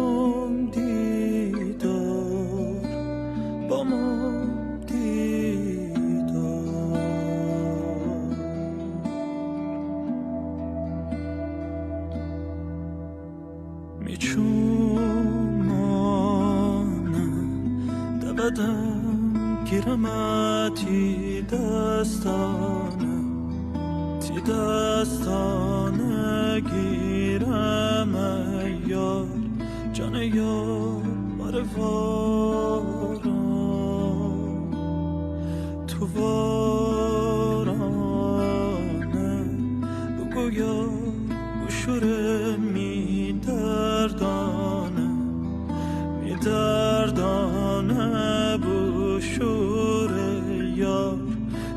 مام دیدار با مام دیدار میچومانم دبدم گیرمتی دستانه تی دستانه گیرم یار جان یار وارم تو وارانه بگو یار بشوره میدردانه بشوره یار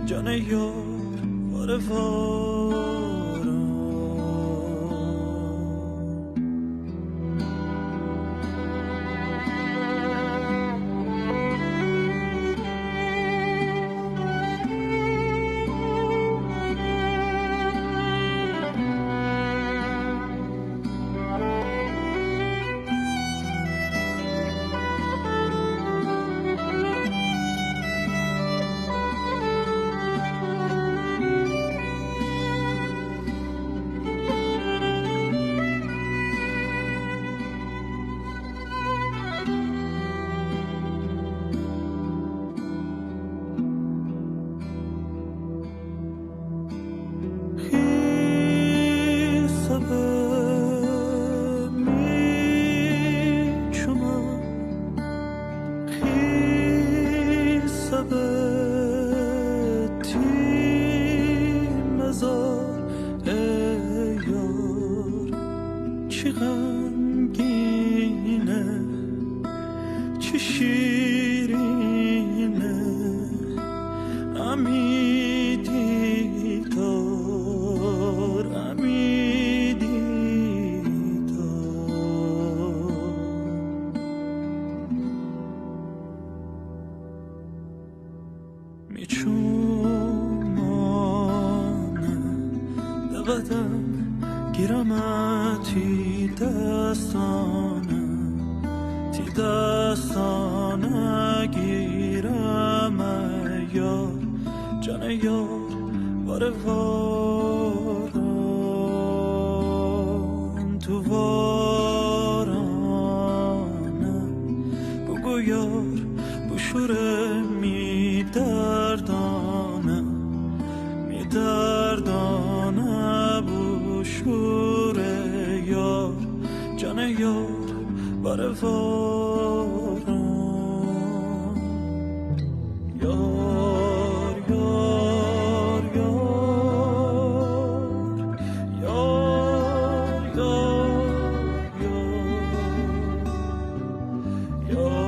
جان یار وارم چی غمگینه چی شیرینه امی دیدار امی دیدار میچومانم دبدم گیرمتی دستانه تی دستانه گیرم یار جان یار وارم تو وارانه بگو یار بشوره میدردانه بشوره یار جان یار وارم یار یار یار یار یار یار یار